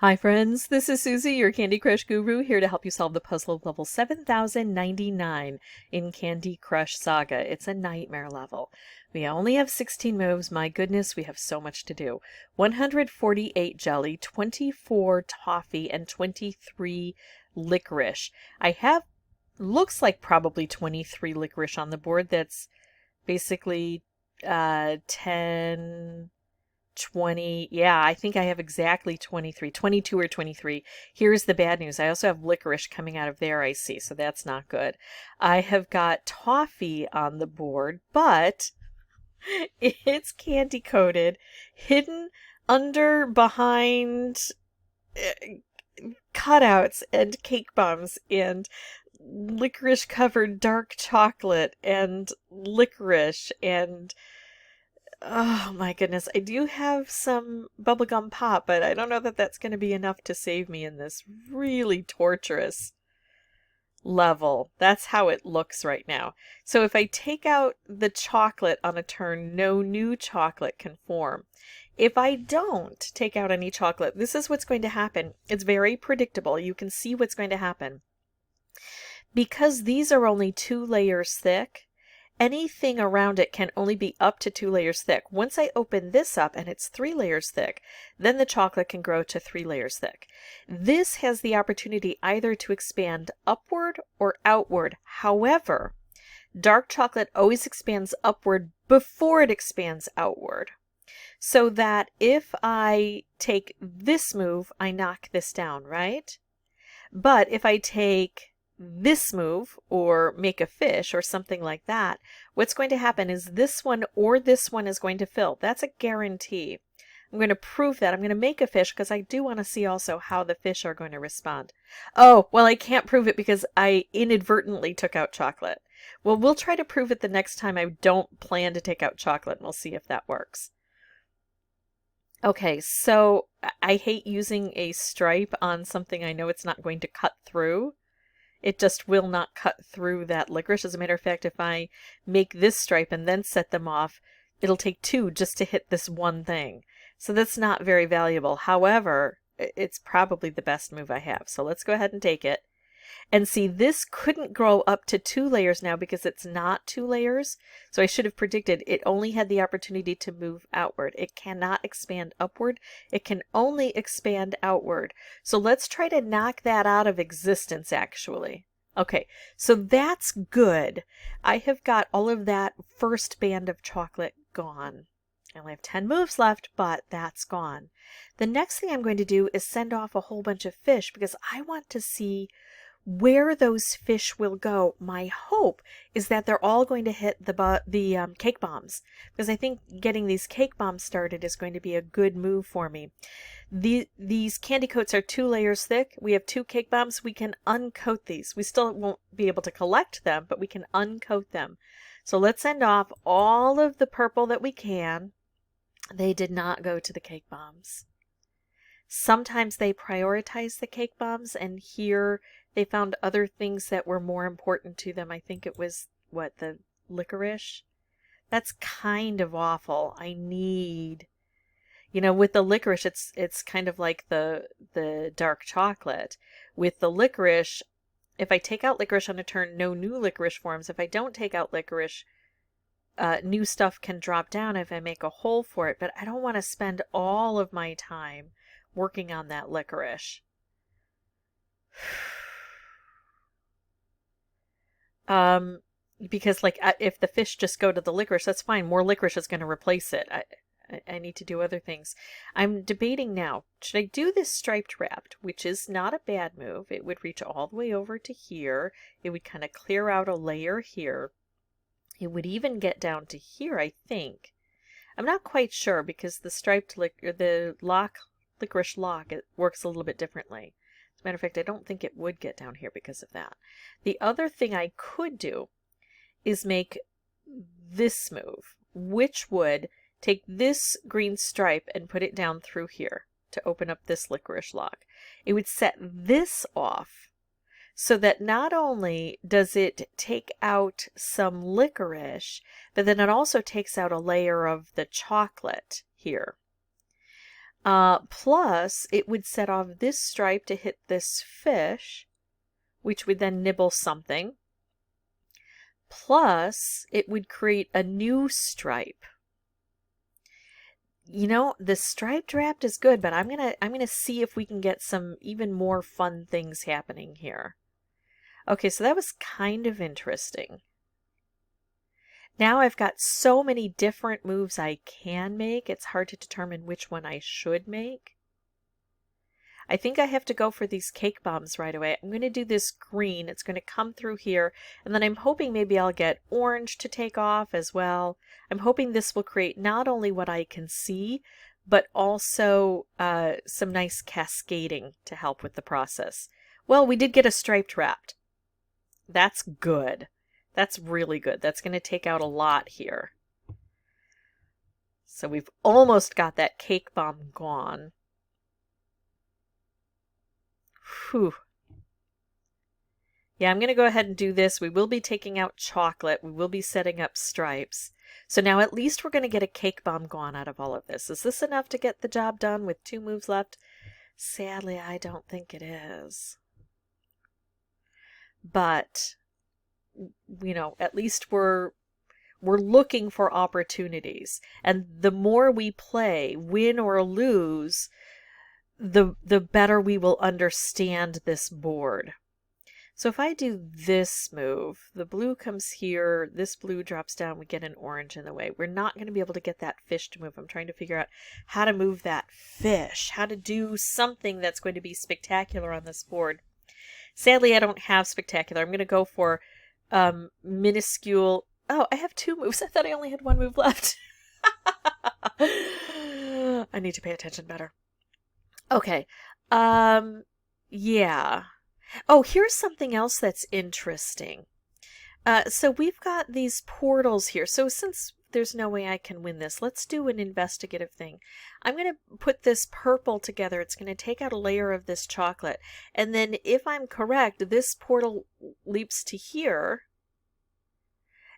Hi friends, this is Suzy, your Candy Crush guru, here to help you solve the puzzle of level 7099 in Candy Crush Saga. It's a nightmare level. We only have 16 moves, my goodness, we have so much to do. 148 jelly, 24 toffee, and 23 licorice. I have, looks like probably 23 licorice on the board. That's basically 10... 20, yeah, I think I have exactly 23, 22 or 23. Here's the bad news. I also have licorice coming out of there, I see, so that's not good. I have got toffee on the board, but it's candy coated, hidden under behind cutouts and cake bombs and licorice covered dark chocolate and licorice and oh my goodness, I do have some bubblegum pop, but I don't know that that's going to be enough to save me in this really torturous level. That's how it looks right now. So if I take out the chocolate on a turn, no new chocolate can form. If I don't take out any chocolate, this is what's going to happen. It's very predictable. You can see what's going to happen. Because these are only 2 layers thick, anything around it can only be up to 2 layers thick. Once I open this up and it's 3 layers thick, then the chocolate can grow to 3 layers thick. This has the opportunity either to expand upward or outward. However, dark chocolate always expands upward before it expands outward. So that if I take this move, I knock this down, right? But if I take this move or make a fish or something like that, what's going to happen is this one or this one is going to fill. That's a guarantee. I'm going to prove that. I'm going to make a fish because I do want to see also how the fish are going to respond. Oh, well, I can't prove it because I inadvertently took out chocolate. Well, we'll try to prove it the next time I don't plan to take out chocolate, and we'll see if that works. Okay, so I hate using a stripe on something I know it's not going to cut through. It just will not cut through that licorice. As a matter of fact, if I make this stripe and then set them off, it'll take 2 just to hit this one thing. So that's not very valuable. However, it's probably the best move I have. So let's go ahead and take it. And see, this couldn't grow up to 2 layers now because it's not 2 layers. So I should have predicted it only had the opportunity to move outward. It cannot expand upward. It can only expand outward. So let's try to knock that out of existence, actually. Okay, so that's good. I have got all of that first band of chocolate gone. I only have 10 moves left, but that's gone. The next thing I'm going to do is send off a whole bunch of fish because I want to see where those fish will go. My hope is that they're all going to hit the cake bombs, because I think getting these cake bombs started is going to be a good move for me. These candy coats are 2 layers thick. We have 2 cake bombs. We can uncoat these. We still won't be able to collect them, but we can uncoat them. So let's send off all of the purple that we can. They did not go to the cake bombs. Sometimes they prioritize the cake bombs, and here they found other things that were more important to them. I think it was, what, the licorice? That's kind of awful. I need, you know, with the licorice, it's kind of like the dark chocolate. With the licorice, if I take out licorice on a turn, no new licorice forms. If I don't take out licorice, new stuff can drop down if I make a hole for it. But I don't want to spend all of my time working on that licorice. Because like if the fish just go to the licorice, that's fine. More licorice is going to replace it. I need to do other things. I'm debating now, should I do this striped wrapped, which is not a bad move. It would reach all the way over to here. It would kind of clear out a layer here. It would even get down to here, I think. I'm not quite sure because the striped licorice lock, it works a little bit differently. As a matter of fact, I don't think it would get down here because of that. The other thing I could do is make this move, which would take this green stripe and put it down through here to open up this licorice lock. It would set this off so that not only does it take out some licorice, but then it also takes out a layer of the chocolate here. Plus, it would set off this stripe to hit this fish, which would then nibble something. Plus, it would create a new stripe. You know, the striped wrapped is good, but I'm gonna see if we can get some even more fun things happening here. Okay, so that was kind of interesting. Now I've got so many different moves I can make, it's hard to determine which one I should make. I think I have to go for these cake bombs right away. I'm going to do this green. It's going to come through here. And then I'm hoping maybe I'll get orange to take off as well. I'm hoping this will create not only what I can see, but also some nice cascading to help with the process. Well, we did get a striped wrapped. That's good. That's really good. That's going to take out a lot here. So we've almost got that cake bomb gone. Whew. Yeah, I'm going to go ahead and do this. We will be taking out chocolate. We will be setting up stripes. So now at least we're going to get a cake bomb gone out of all of this. Is this enough to get the job done with 2 moves left? Sadly, I don't think it is. But, you know, at least we're looking for opportunities. And the more we play, win or lose, the better we will understand this board. So if I do this move, the blue comes here, this blue drops down, we get an orange in the way. We're not going to be able to get that fish to move. I'm trying to figure out how to move that fish, how to do something that's going to be spectacular on this board. Sadly, I don't have spectacular. I'm going to go for minuscule. Oh, I have 2 moves. I thought I only had 1 move left. I need to pay attention better. Okay. Yeah. Oh, here's something else that's interesting. So we've got these portals here. So since there's no way I can win this, let's do an investigative thing. I'm going to put this purple together. It's going to take out a layer of this chocolate. And then if I'm correct, this portal leaps to here.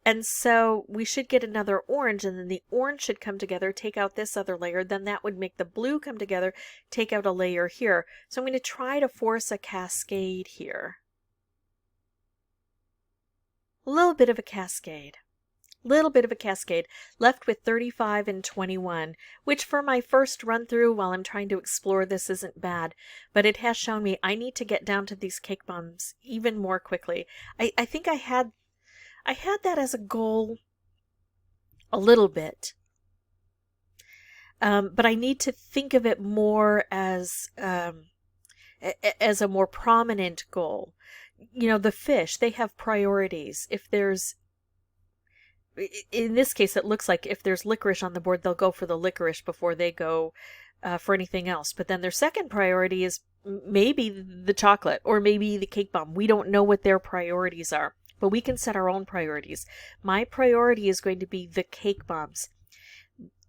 And so we should get another orange, and then the orange should come together, take out this other layer. Then that would make the blue come together, take out a layer here. So I'm going to try to force a cascade here. A little bit of a cascade. Left with 35 and 21, which for my first run through while I'm trying to explore this isn't bad, but it has shown me I need to get down to these cake bombs even more quickly. I think I had that as a goal a little bit, but I need to think of it more as a more prominent goal. You know, the fish, they have priorities. If there's, in this case, it looks like if there's licorice on the board, they'll go for the licorice before they go for anything else. But then their second priority is maybe the chocolate or maybe the cake bomb. We don't know what their priorities are. But we can set our own priorities. My priority is going to be the cake bombs.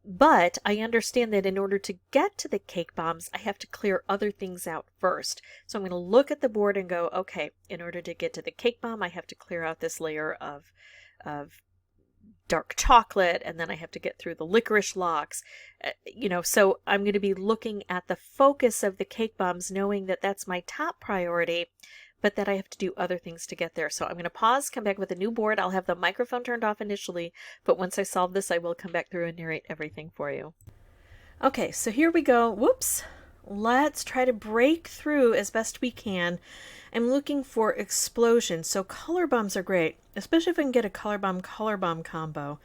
But I understand that in order to get to the cake bombs, I have to clear other things out first. So I'm going to look at the board and go, okay, in order to get to the cake bomb, I have to clear out this layer of dark chocolate, and then I have to get through the licorice locks. You know, so I'm going to be looking at the focus of the cake bombs, knowing that that's my top priority, but that I have to do other things to get there. So I'm going to pause, come back with a new board. I'll have the microphone turned off initially, but once I solve this, I will come back through and narrate everything for you. Okay, so here we go. Whoops. Let's try to break through as best we can. I'm looking for explosion, so color bombs are great, especially if I can get a color bomb combo.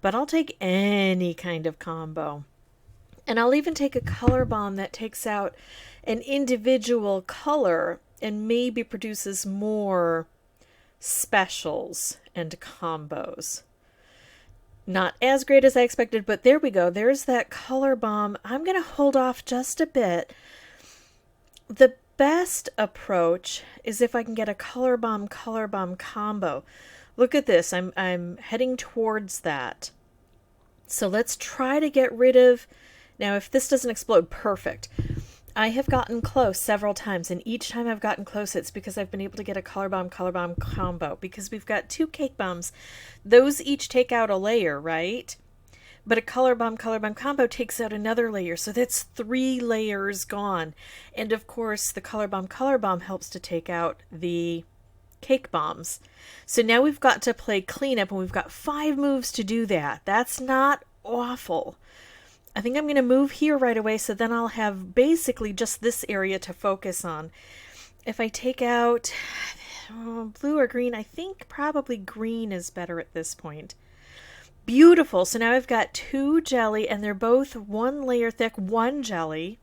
But I'll take any kind of combo. And I'll even take a color bomb that takes out an individual color and maybe produces more specials and combos. Not as great as I expected, but there we go. There's that color bomb. I'm going to hold off just a bit. The best approach is if I can get a color bomb combo. Look at this. I'm heading towards that. So let's try to get rid of... Now, if this doesn't explode, perfect. I have gotten close several times, and each time I've gotten close, it's because I've been able to get a color bomb combo, because we've got 2 cake bombs. Those each take out a layer, right? But a color bomb combo takes out another layer, so that's 3 layers gone. And of course, the color bomb helps to take out the cake bombs. So now we've got to play cleanup, and we've got 5 moves to do that. That's not awful. I think I'm going to move here right away, so then I'll have basically just this area to focus on. If I take out blue or green, I think probably green is better at this point. Beautiful. So now I've got 2 jelly, and they're both 1 layer thick, 1 jelly.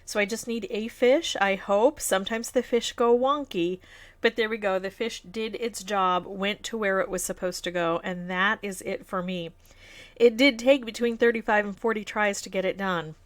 So I just need a fish, I hope. Sometimes the fish go wonky, but there we go. The fish did its job, went to where it was supposed to go, and that is it for me. It did take between 35 and 40 tries to get it done.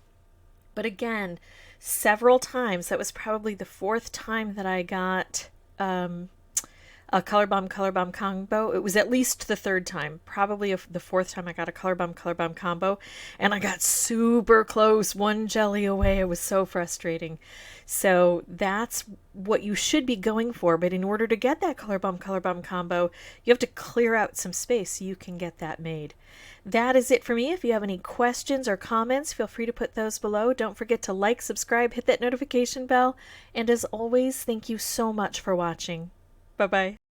But again, several times, that was probably the 4th time that I got a color bomb combo. It was at least the 3rd time, probably the 4th time I got a color bomb combo, and I got super close, 1 jelly away. It was so frustrating. So that's what you should be going for, but in order to get that color bomb combo, you have to clear out some space so you can get that made. That is it for me. If you have any questions or comments, feel free to put those below. Don't forget to like, subscribe, hit that notification bell, and as always, thank you so much for watching. Bye-bye.